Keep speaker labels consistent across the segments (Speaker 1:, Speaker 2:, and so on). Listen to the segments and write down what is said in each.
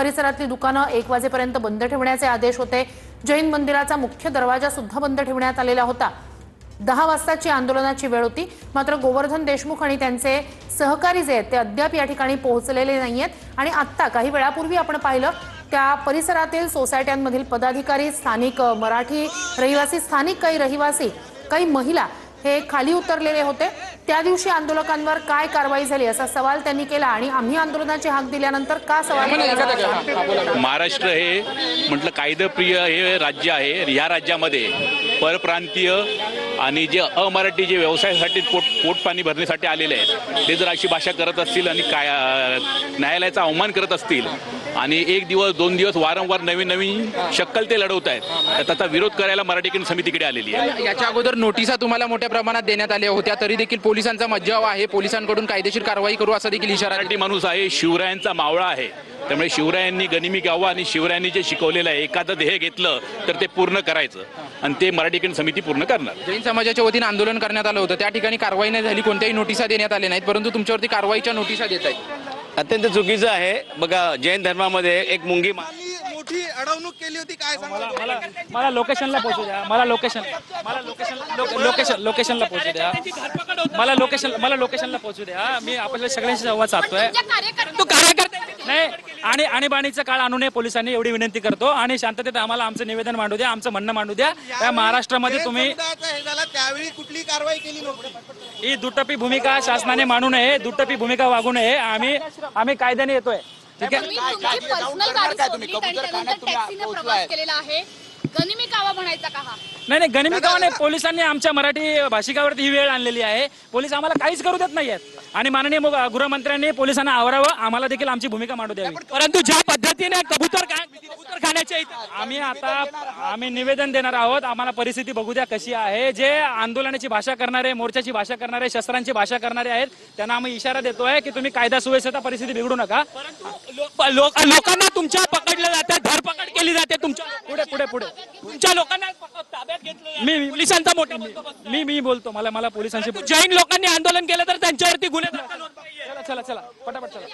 Speaker 1: परिसरातली दुकानं 1 वाजेपर्यंत बंद ठेवण्याचे आदेश होते। जैन मंदिराचा मुख्य दरवाजा सुद्धा बंद ठेवण्यात आलेला होता। 10 वाजताची आंदोलनाची वेळ होती, मात्र गोवर्धन देशमुख आणि त्यांचे सहकारी जे आहेत ते अद्याप या ठिकाणी पोहोचलेले नाहीयेत। आणि आता काही वेळापूर्वी आपण पाहिलं त्या परिसरातील सोसायट्यांमधील पदाधिकारी, स्थानिक मराठी रहिवासी, स्थानिक काही रहिवासी, काही महिला हे खाली उतरलेले होते। त्या दिवशी आंदोलकांवर काय कारवाई झाली असा सवाल त्यांनी केला आणि आम्ही आंदोलनाची हाक दिल्यानंतर का सवाल केला?
Speaker 2: महाराष्ट्र हे म्हटलं कायदेप्रिय हे राज्य आहे। या राज्यामध्ये परप्रांतीय आणि जे अमराठी जे व्यवसायासाठी पोटपाणी भरण्यासाठी आलेले आहेत ते जर अशी भाषा करत असतील आणि न्यायालयाचा अवमान करत असतील आणि 1 दिवस 2 दिवस वारंवार नवीन शक्कल ते लढवत आहेत, तर त्याचा विरोध करायला मराठी समितीकडे आलेली आहे।
Speaker 3: याच्या अगोदर नोटिसा तुम्हाला मोठ्या प्रमाणात देण्यात आल्या होत्या, तरी देखील पोलिसांचा मज्जाव आहे, पोलिसांकडून कायदेशीर कारवाई करू असा देखील इशारा।
Speaker 2: मराठी माणूस आहे, शिवरायांचा मावळा आहे, त्यामुळे शिवरायांनी गनिमी गावं आणि शिवरायांनी जे शिकवलेलं आहे एखादं ध्येय घेतलं तर ते पूर्ण करायचं आणि ते मराठी समिती पूर्ण करणार।
Speaker 3: जैन समाजाच्या वतीने आंदोलन करण्यात आलं होतं, त्या ठिकाणी कारवाई नाही झाली, कोणत्याही नोटिसा देण्यात आल्या नाहीत, परंतु तुमच्यावरती कारवाईच्या नोटिसा देत आहेत।
Speaker 4: अत्यंत चुकीचं आहे। बघा, जैन धर्मामध्ये एक मुंगी
Speaker 5: मोठी अडवणूक केली होती, काय सांगा?
Speaker 6: मला लोकेशनला पोहोचू द्या, लोकेशनला पोहोचू द्या, मला लोकेशनला पोहोचू द्या। मी आपल्या सगळ्यांशी संवाद साधतोय। तो कार्यकर्ते नाही आणि आणीबाणीचं काळ आणू नये पोलिसांनी एवढी विनंती करतो आणि शांततेत आम्हाला आमचं निवेदन मांडू द्या, आमचं म्हणणं मांडू द्या। या महाराष्ट्रामध्ये तुम्ही
Speaker 5: त्यावेळी कुठली कारवाई केली नव्हती।
Speaker 6: ही दुटप्पी भूमिका शासनाने मानू नये, दुटप्पी भूमिका वागू नये। आम्ही कायद्याने येतोय, ठीक आहे। नाही, गनिमी कावा नाही, पोलिसांनी आमच्या मराठी भाषिकावरती ही वेळ आणलेली आहे। पोलीस आम्हाला काहीच करू देत नाहीयेत आणि माननीय गृहमंत्र्यांनी पोलिसांना आवरावं, आम्हाला देखील आमची भूमिका मांडू द्यावी। परंतु ज्या पद्धतीने कबूतर खाण्याचे आम्ही निवेदन देणार आहोत। आम्हाला परिस्थिती बघू द्या कशी आहे। जे आंदोलनाची भाषा करणारे, मोर्चाची भाषा करणारे, शस्त्रांची भाषा करणारे आहेत त्यांना आम्ही इशारा देतोय की तुम्ही कायदा सुव्यवस्था परिस्थिती बिघडू नका। लोकांना तुमच्या पकडलं जाते, धरपकड केली जाते, तुमच्या पुढे तुमच्या लोकांना ताब्यात घेतलं। मी पोलिसांचा मोठा मी बोलतो, मला पोलिसांशी। जैन लोकांनी आंदोलन केलं तर त्यांच्यावरती गुन्हे दाखल होत नाहीये। चला पटापट चला।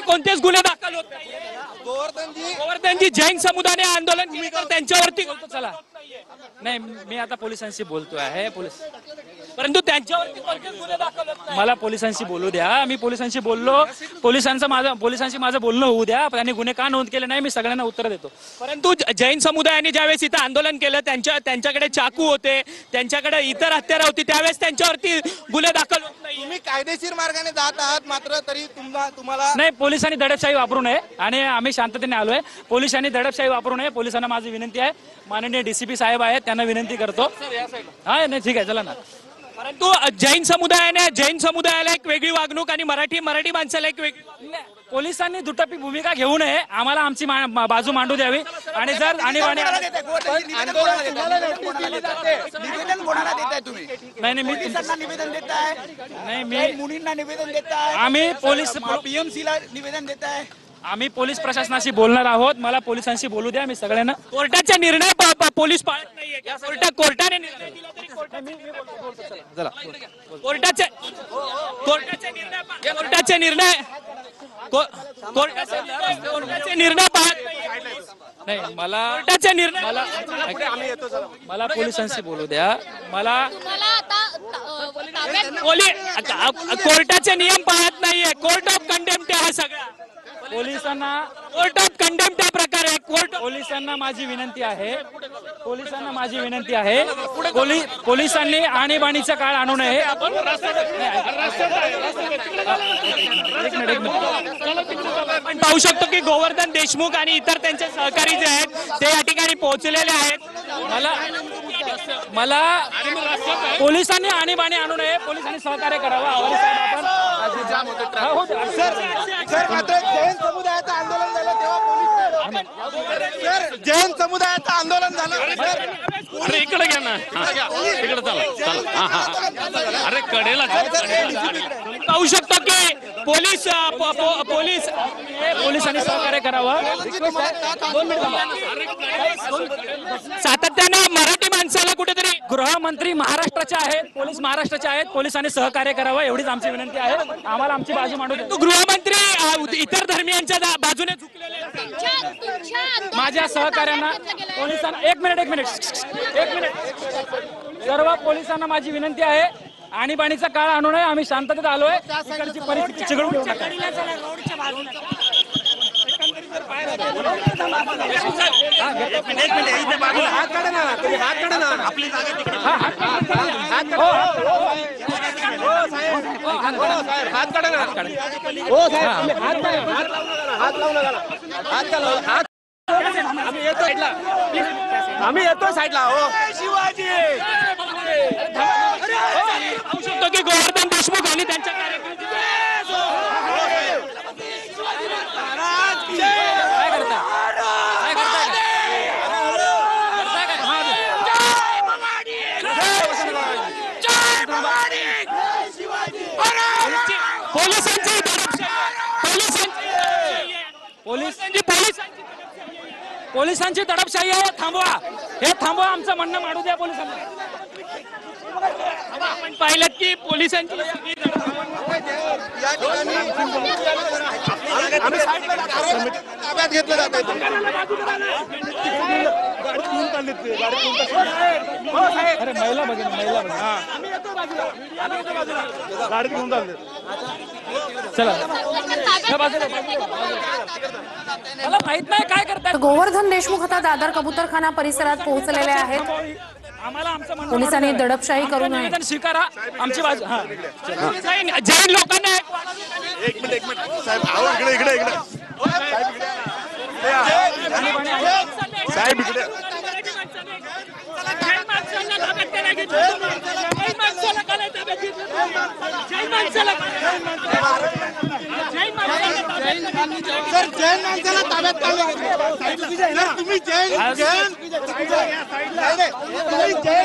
Speaker 6: कोणतेच गुन्हे दाखल होत नाहीये। गोवर्धनजी जैन समुदायाने आंदोलन केलं तर त्यांच्यावरती चला। नाही, मी आता पोलिसांशी बोलतोय आहे, परंतु त्यांच्यावरती कोणतेच गुन्हे दाखल होत नाही। मला पोलिसांशी बोलू द्या, मी पोलिसांशी बोललो, पोलिसांशी माझं बोलणं होऊ द्या। त्यांनी गुन्हे का नोंद केले नाही मी सगळ्यांना उत्तर देतो। परंतु जैन समुदायाने ज्यावेळेस इथं आंदोलन केलं त्यांच्याकडे चाकू होते, त्यांच्याकडे इतर हत्यारं होती, त्यावेळेस त्यांच्यावरती गुन्हे दाखल होत नाही।
Speaker 5: तुम्ही कायदेशीर मार्गाने जात आहात, मात्र तरी तुम्हाला
Speaker 6: नाही, पोलिसांनी दडपशाही वापरू नये आणि आम्ही शांततेने आलोय। पोलिसांनी दडपशाही वापरू नये, पोलिसांना माझी विनंती आहे। माननीय डीसीपी साहेब आहेत त्यांना विनंती करतो। हा नाही, ठीक आहे, चला ना। परंतु जैन समुदायाला एक वेगळी वागणूक आणि मराठी माणसाला एक वेगळी। पोलिसांनी दुटप्पी भूमिका घेऊ नये, आम्हाला आमची बाजू मांडू द्यावी आणि जर आणीबाणी आम्ही
Speaker 5: पीएमसीला निवेदन देत आहे,
Speaker 6: आम्ही पोलीस प्रशासनाशी बोलणार आहोत। मला पोलिसांशी बोलू द्या, मी सगळ्यांना। कोर्टाचा निर्णय पोलीस पाळत नाहीये, कोर्टाने निर्णय दिला तरी कोर्टाचे निर्णय पाळत नाही। मला पोलिसांशी बोलू द्या, कोर्टाचे नियम पाळत नाहीये। कोर्ट ऑफ कंडेम्प्ट हा सगळा पोलिसांना, कोर्ट ऑफ कंडेम्प्ट हा प्रकार आहे। पोलिसांना माझी विनंती आहे, पोलिसांनी आणीबाणीचा काळ आणू नये। आपण पाहू शकतो की गोवर्धन देशमुख आणि इतर त्यांचे सहकारी जे आहेत ते या ठिकाणी पोहोचलेले आहेत। मला पोलिसांनी आणीबाणी आणू नये, पोलिसांनी सहकार्य करावं।
Speaker 5: मात्र जैन समुदायाचं आंदोलन झालं तेव्हा पोलीस जैन समुदायाचं आंदोलन झालं।
Speaker 2: अरे इकडे घ्या ना, इकडे चला। अरे कडेला
Speaker 6: पाहू शकतो की पोलिसांनी सहकार्य करावं। सातत्याने मराठी माणसाला कुठेतरी गृहमंत्री महाराष्ट्राचे आहेत, पोलीस महाराष्ट्राचे आहेत, पोलिसांनी सहकार्य करावं एवढीच आमची विनंती आहे. आम्हाला आमची बाजू मांडू द्या.
Speaker 7: गृहमंत्री इतर धर्मियांच्या बाजूने झुकलेले आहेत.
Speaker 6: माझ्या सहकार्यांना पोलिसांना एक मिनिट सर्व पोलिसांना माझी विनंती आहे, आणीबाणीचा काळ आणू नये. आम्ही शांततेत आलोय. इकडची परिस्थिती चिघळून घेऊ नका.
Speaker 5: आम्ही येतो साईडला. हो शिवाजी
Speaker 7: शकतो की गोवर्धन देशमुख आणि त्यांच्या
Speaker 6: पोलिसांची दडपशाही आहे. हे थांबवा. आमचं म्हणणं मांडू द्या पोलिसांना.
Speaker 7: आपण पाहिलं की पोलिसांची
Speaker 5: या ठिकाणी आम्ही साईडला ताब्यात घेतलं जात आहे.
Speaker 6: अरे महिला बघेन
Speaker 5: गाडीत घेऊन चालले.
Speaker 6: चला मला माहित नाही काय करतात.
Speaker 1: गोवर्धन देशमुख आता दादर कबूतरखाना परिसरात पोहोचलेले आहेत.
Speaker 6: आम्हाला आमचं म्हणणं
Speaker 1: पोलिसांनी दडपशाही करू नये.
Speaker 6: निवेदन स्वीकारा आमची बाजू.
Speaker 7: जैन लोकांना
Speaker 5: एक मिनिट साहेब. आहो इकडे साहेब इकडे. सर जैन माणसाला ताब्यात का तुम्ही जैन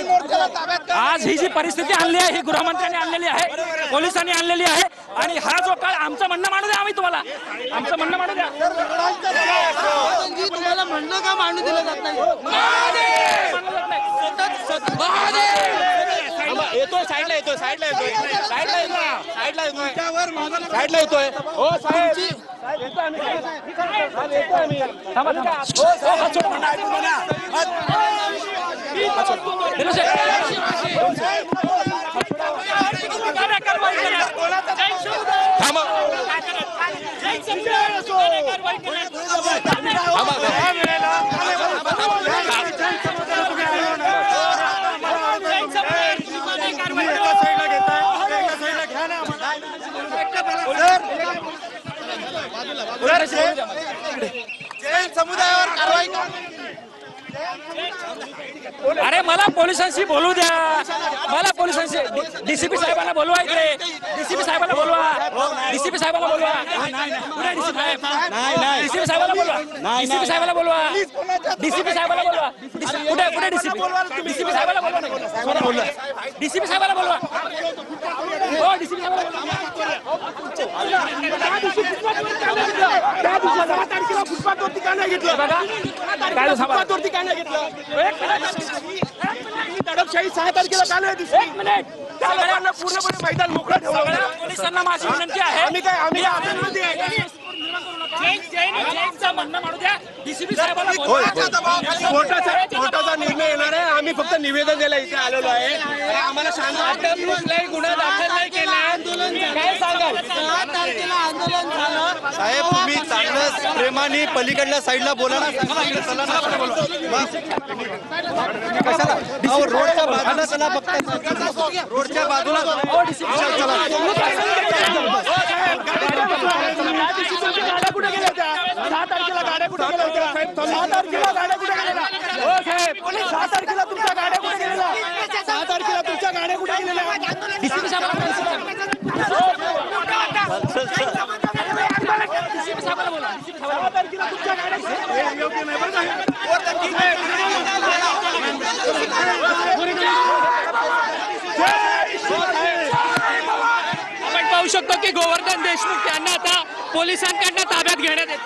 Speaker 5: मोर्चाला ताब्यात का?
Speaker 6: आज ही जी परिस्थिती आणली आहे ही गृहमंत्र्यांनी आणलेली आहे, पोलिसांनी आणलेली आहे. आणि हा जो काळ आमचं म्हणणं मांडू द्या. आम्ही तुम्हाला आमचं म्हणणं मांडू द्या.
Speaker 5: तुम्हाला म्हणणं का मांडू दिलं जात नाही? येतोय साईडला येतोय. हो साहेब जैन समुदायावर कारवाई.
Speaker 6: अरे मला पोलिसांशी बोलू द्या. मला पोलिसांशी डीसीपी साहेबांना बोलवा. इकडे डीसीपी साहेबांना बोलवा. डीसीपी साहेबांना बोलवा. कुठे डीसीपी साहेब? डीसीपी साहेबांना बोलवा. डीसीपी साहेबांना बोलवा. डीसीपी साहेबांना बोलवा. कुठे डीसीपी? डीसीपी साहेबांना बोलवा. डीसीपी साहेबांना बोलवा. हो डीसीपी साहेबांना बोलवा.
Speaker 5: फुटपाथवरती का नाही घेतलं? फुटपाथवरती का नाही घेतलं? दडपशाही 6 तारखेला का नाही दिसली? त्या लोकांना पूर्णपणे मैदान मोकळं ठेवलं.
Speaker 6: पोलिसांना माझी विनंती आहे.
Speaker 5: आम्ही आतंकवादी आहे.
Speaker 6: म्हणणं मांडू द्या. डीसीपी साहेबांना
Speaker 5: कोर्टाचा निर्णय येणार आहे. आम्ही फक्त निवेदन द्यायला इथे आलेलो आहे. आम्हाला शांत गुन्हा दाखल नाही केला. काय सांगाल? 6 तारखेला आंदोलन झालं. साहेब तुम्ही चांगलं प्रेमाने पलीकडल्या साईडला बोला ना. रोडच्या बाजूला चला. फक्त रोडच्या बाजूला गाड्या कुठे गेल्या होत्या? 6 तारखेला गाड्या कुठे गेल्या होत्या? 6 तारखेला गाड्या कुठे गेलेल्या? हो साहेब 6 तारखेला तुमच्या गाड्या कुठे गेलेल्या? 6 तारखेला तुमच्या गाड्या कुठे गेलेल्या?
Speaker 6: डीसीपी साहेबांना बोला.
Speaker 7: आपण पाहू शकतो की गोवर्धन देशमुख यांना आता पोलिसांकडनं ताब्यात घेण्यात येते.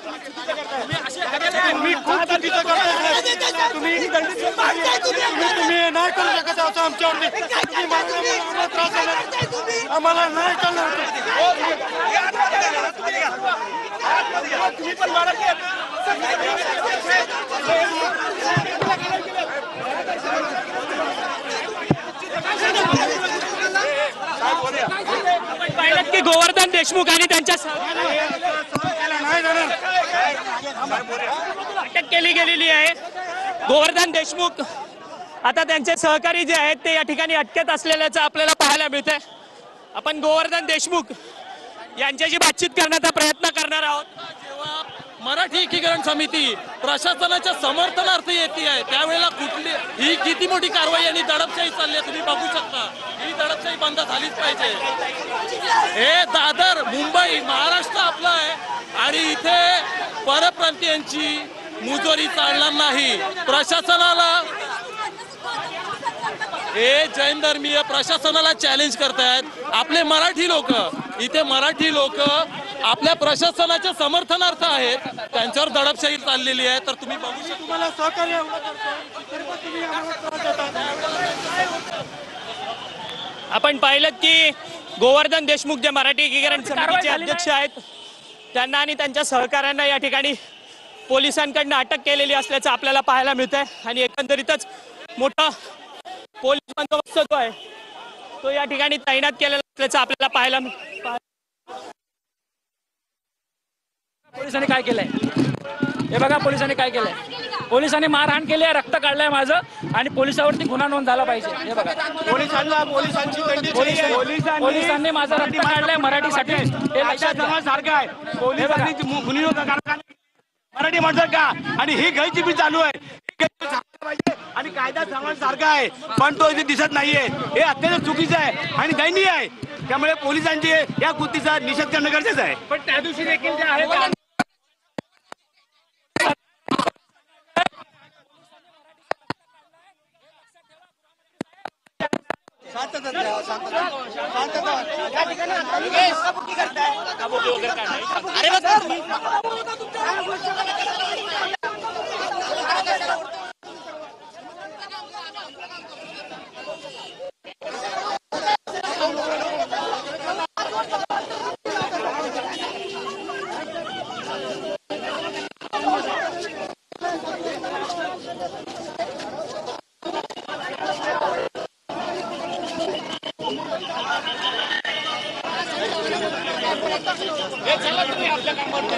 Speaker 5: तुम्ही खूप चुकीचं करताय. तुम्ही नाही करू शकत असं आमच्यावरती. तुम्ही आम्हाला त्रास देणार. आम्हाला नाही करणार. तुम्ही पण मराठी
Speaker 7: पाहिलं की गोवर्धन देशमुख आणि त्यांच्या अटक केली गेलेली आहे. गोवर्धन देशमुख आता त्यांचे सहकारी जे आहेत ते या ठिकाणी अटकेत असलेल्याचं आपल्याला पाहायला मिळतंय. आपण गोवर्धन देशमुख यांच्याशी बातचीत करण्याचा प्रयत्न करणार आहोत.
Speaker 8: जेव्हा मराठी एकीकरण समिती प्रशासनाच्या समर्थनार्थ येते आहे त्यावेळेला कुठली ही किती मोठी कारवाई आणि दडपशाही चालली आहे तुम्ही बघू शकता. ही दडपशाही बंद झालीच पाहिजे. हे दादर मुंबई महाराष्ट्र आपलं आहे आणि इथे परप्रांतीयांची मुजोरी चालणार नाही. प्रशासनाला हे जैन धर्मीय प्रशासनाला चॅलेंज करतायत. आपले मराठी लोक इथे मराठी लोक आपल्या प्रशासनाच्या समर्थनार्थ आहेत. त्यांच्यावर दडपशाही चाललेली आहे. तर तुम्ही बघू शकता
Speaker 5: तुम्हाला सहकार्य तुम्ही आम्हाला त्रास देता.
Speaker 7: आपण पाहिलं की गोवर्धन देशमुख जे मराठी एकीकरण समितीचे अध्यक्ष आहेत त्यांना आणि त्यांच्या सहकाऱ्यांना या ठिकाणी पोलिसांकडनं अटक केलेली असल्याचं आपल्याला पाहायला मिळत आहे. आणि एकंदरीतच मोठा पोलीस बंदोबस्त जो आहे तो या ठिकाणी तैनात केलेला असल्याचं आपल्याला पाहायला
Speaker 6: पोलिसांनी काय केलंय हे बघा. पोलिसांनी काय केलंय, पोलिसांनी मारहाण केली आहे, रक्त काढलंय माझं आणि पोलिसावरती गुन्हा नोंद झाला पाहिजे. हे बघा पोलिसांनी माझं रक्त काढलंय मराठीसाठी. हे लक्षात घ्या.
Speaker 5: सारखं आहे मराठी म्हणतात का. आणि ही घ्यायची बी चालू आहे आणि कायदा सारखा आहे पण तो इथे दिसत नाहीये. हे अत्यंत चुकीचं आहे आणि दयनीय आहे. त्यामुळे पोलिसांची या कृतीचा निषेध करणं गरजेचं आहे. पण त्या दिवशी देखील जे आहे
Speaker 8: हे चला तुम्ही आपल्या कामावर